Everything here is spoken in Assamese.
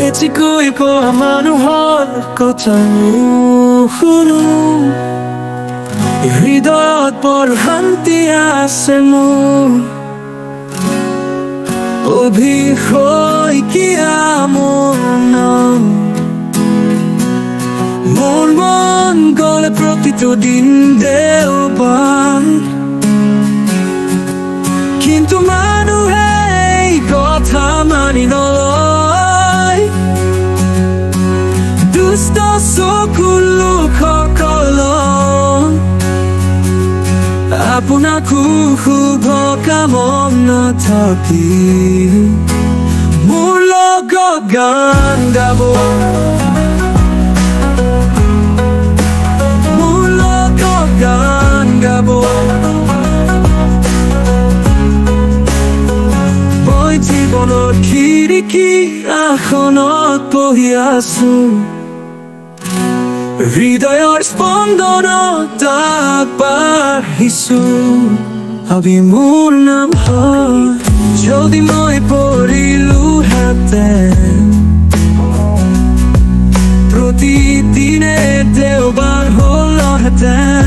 বেছিকৈ কোৱা মানুহৰ কথা নুশুনো হৃদয়ত বৰ শান্তি আছে মোৰ অভিষেকিয়া মোৰ নাম মোৰ মন গ'লে প্ৰতিটো দিন দেওবাৰ কিন্তু মানুহে এই কথা মানি নলয় দুষ্ট চকুৰ লোকসকলক আপোনাকো শুভ কামনা থাকি মোৰ লগত গান গাব মোৰ লগত গান গাব মই জীৱনৰ খিৰিকী আসনত বহি আছো হৃদয়ৰ স্পন্দনত আগবাঢ়িছো ভাবি মোৰ নাম হয় যদি মই পৰিলোহেঁতেন প্ৰতিদিনে দেওবাৰ হ'লহেঁতেন